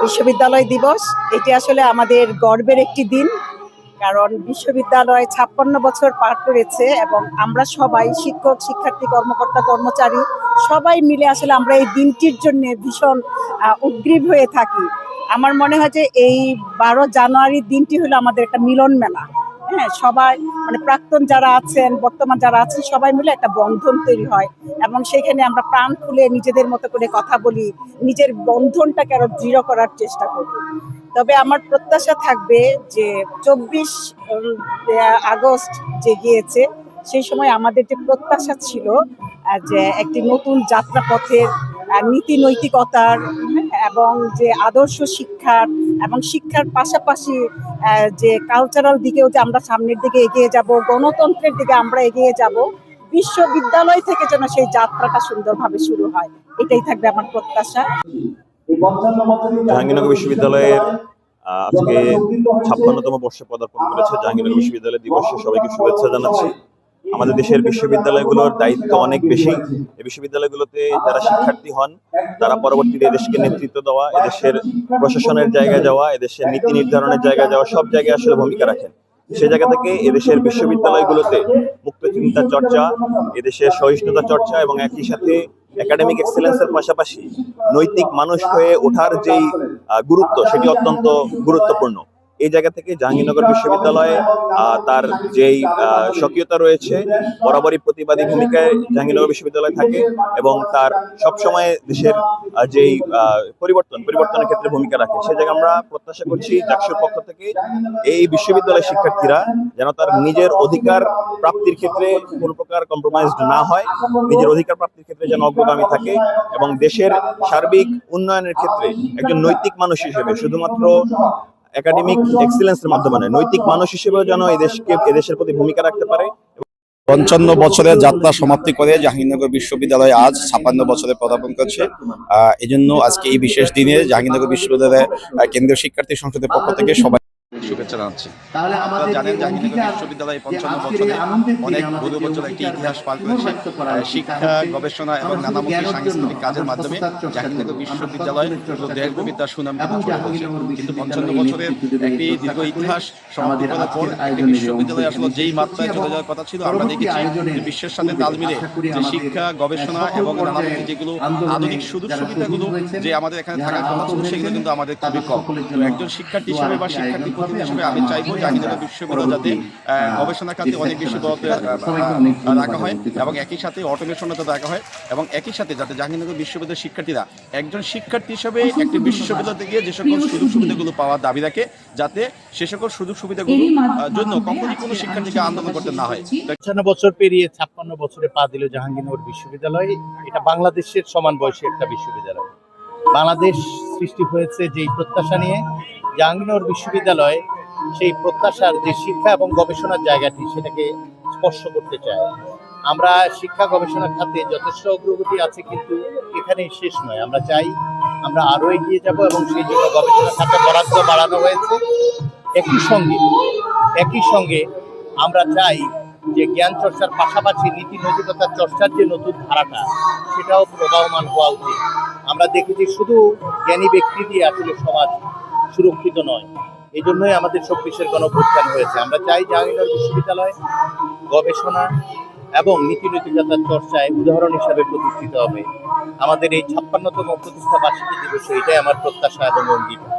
বিশ্ববিদ্যালয় দিবস এটি আসলে আমাদের গর্বের একটি দিন। কারণ বিশ্ববিদ্যালয় ৫৬ বছর পার করেছে এবং আমরা সবাই শিক্ষক, শিক্ষার্থী, কর্মকর্তা, কর্মচারী সবাই মিলে আসলে আমরা এই দিনটির জন্য ভীষণ উদ্গ্রীব হয়ে থাকি। আমার মনে হয় যে এই ১২ জানুয়ারির দিনটি হলো আমাদের একটা মিলন মেলা। হ্যাঁ, সবাই মানে প্রাক্তন যারা আছেন, বর্তমান যারা আছেন সবাই মিলে একটা বন্ধন তৈরি হয় এবং সেখানে আমরা প্রাণ খুলে নিজেদের মতো করে কথা বলি, নিজের বন্ধনটাকে আরো দৃঢ় করার চেষ্টা করি। তবে আমার প্রত্যাশা থাকবে যে ২৪ আগস্ট যে গিয়েছে সেই সময় আমাদের যে প্রত্যাশা ছিল যে একটি নতুন যাত্রাপথের নীতি নৈতিকতার এবং যে আদর্শ শিক্ষার এবং শিক্ষার পাশাপাশি যে কালচারাল দিকেও যে আমরা সামনের দিকে এগিয়ে যাব, গণতন্ত্রের দিকে আমরা এগিয়ে যাব, বিশ্ববিদ্যালয় থেকে যেন সেই যাত্রাটা সুন্দরভাবে শুরু হয়, এটাই থাকবে আমার প্রত্যাশা। জাহাঙ্গীরনগর বিশ্ববিদ্যালয়ের আজকে ৫৬তম বর্ষে পদার্পণ করেছে। জাহাঙ্গীরনগর বিশ্ববিদ্যালয় দিবসে সবাইকে শুভেচ্ছা জানাচ্ছি। আমাদের দেশের বিশ্ববিদ্যালয়গুলোর দায়িত্ব অনেক বেশি। এই বিশ্ববিদ্যালয়গুলোতে যারা শিক্ষার্থী হন তারা পরবর্তীতে এদেশকে নেতৃত্ব দেওয়া, এদেশের প্রশাসনের জায়গায় যাওয়া, এদেশের নীতি নির্ধারণের জায়গায় যাওয়া, সব জায়গায় আসলে ভূমিকা রাখেন। সেই জায়গা থেকে এদেশের বিশ্ববিদ্যালয়গুলোতে মুক্ত চিন্তা চর্চা, এদেশের সহিষ্ণুতা চর্চা এবং একই সাথে একাডেমিক এক্সেলেন্সের পাশাপাশি নৈতিক মানুষ হয়ে ওঠার যেই গুরুত্ব, সেটি অত্যন্ত গুরুত্বপূর্ণ। এই জায়গা থেকে জাহাঙ্গীরনগর বিশ্ববিদ্যালয়ে তার যেই স্বকীয়তা রয়েছে, বরাবরই প্রতিবাদী ভূমিকায় জাহাঙ্গীরনগর বিশ্ববিদ্যালয় থাকে এবং তার সবসময় দেশের যেই পরিবর্তনের ক্ষেত্রে ভূমিকা রাখে। সে জায়গায় আমরা প্রত্যাশা করছি জাকসুর পক্ষ থেকে এই বিশ্ববিদ্যালয়ের শিক্ষার্থীরা যেন তার নিজের অধিকার প্রাপ্তির ক্ষেত্রে কোনো প্রকার কম্প্রোমাইজড না হয়, নিজের অধিকার প্রাপ্তির ক্ষেত্রে যেন অগ্রগামী থাকে এবং দেশের সার্বিক উন্নয়নের ক্ষেত্রে একজন নৈতিক মানুষ হিসেবে শুধুমাত্র একাডেমিক এক্সেলেন্সের মাধ্যমে নয়, নৈতিক মানুষ হিসেবেও যেন এদেশের প্রতি ভূমিকা রাখতে পারে। ৫৫ বছরের যাত্রা সমাপ্তি করে জাহাঙ্গীরনগর বিশ্ববিদ্যালয় আজ ৫৬ বছরে পদার্পণ করছে। এজন্য আজকে এই বিশেষ দিনে জাহাঙ্গীরনগর বিশ্ববিদ্যালয়ের কেন্দ্রীয় শিক্ষার্থী সংসদের পক্ষ থেকে সবাই শুভেচ্ছা জানাচ্ছি। আপনারা জানেন জাহাঙ্গীরনগর বিশ্ববিদ্যালয় ৫৫ বছরে অনেক গৌরবোজ্জ্বল একটি ইতিহাস পার করেছে। শিক্ষা, গবেষণা এবং নানামুখী সাংস্কৃতিক কাজের মাধ্যমে জাহাঙ্গীরনগর বিশ্ববিদ্যালয় দেশব্যাপী সুনাম ছড়িয়ে পড়েছে। কিন্তু ৫৫ বছরের একটি দীর্ঘ ইতিহাস সমাপ্তি করার পর একটি বিশ্ববিদ্যালয় আসলে যেই মাত্রায় চলে যাওয়ার কথা ছিল, আমরা দেখেছি যে বিশ্বের সাথে তাল মিলে যে শিক্ষা, গবেষণা এবং নানামুখী যেগুলো আধুনিক সুযোগ সুবিধাগুলো যে আমাদের এখানে থাকার কথা ছিল, সেগুলো কিন্তু আমাদের খুবই কম। একজন শিক্ষার্থী হিসেবে বা শিক্ষার্থী হিসেবে আমি চাইবো জাহাঙ্গীরনগর বিশ্ববিদ্যালয় যাতে গবেষণা খাতে অনেক বেশি বরাদ্দ রাখা হয় এবং একই সাথে অটোমেশনটা রাখা হয় এবং একই সাথে যাতে জাহাঙ্গীরনগর বিশ্ববিদ্যালয়ের শিক্ষার্থীরা একজন শিক্ষার্থী হিসেবে একটি বিশ্ববিদ্যালয় গিয়ে যে সকল সুযোগ সুবিধাগুলো পাওয়ার দাবি রাখে, যাতে সে সকল সুযোগ সুবিধাগুলোর জন্য কখনই কোনো শিক্ষার্থীকে আন্দোলন করতে না হয়। ৫৫ বছর পেরিয়ে ৫৬ বছরে পা দিল জাহাঙ্গীরনগর বিশ্ববিদ্যালয়। এটা বাংলাদেশের সমান বয়সী একটা বিশ্ববিদ্যালয়। বাংলাদেশ সৃষ্টি হয়েছে যেই প্রত্যাশা নিয়ে, জাহাঙ্গীরনগর বিশ্ববিদ্যালয় সেই প্রত্যাশার যে শিক্ষা এবং গবেষণার জায়গাটি সেটাকে স্পর্শ করতে চায়। আমরা শিক্ষা গবেষণার খাতে যথেষ্ট অগ্রগতি আছে, কিন্তু এখানেই শেষ নয়। আমরা চাই আমরা আরো এগিয়ে যাব এবং সেই জন্য গবেষণা খাতে বরাদ্দ বাড়ানো হয়েছে। একই সঙ্গে আমরা চাই যে জ্ঞান চর্চার পাশাপাশি নীতি নৈতিকতার চর্চার যে নতুন ধারাটা, সেটাও প্রবাহমান হওয়া উচিত। আমরা দেখেছি শুধু জ্ঞানী ব্যক্তি দিয়ে আসলে সমাজ সুরক্ষিত নয়। এই জন্যই আমাদের ২৬-এর গণঅভ্যুত্থান হয়েছে। আমরা চাই জাহাঙ্গীরনগর বিশ্ববিদ্যালয় গবেষণা এবং নীতি নৈতিকতার চর্চায় উদাহরণ হিসাবে প্রতিষ্ঠিত হবে। আমাদের এই ৫৬তম প্রতিষ্ঠা বার্ষিকী দিবসে এটাই আমার প্রত্যাশা এবং অঙ্গীকার।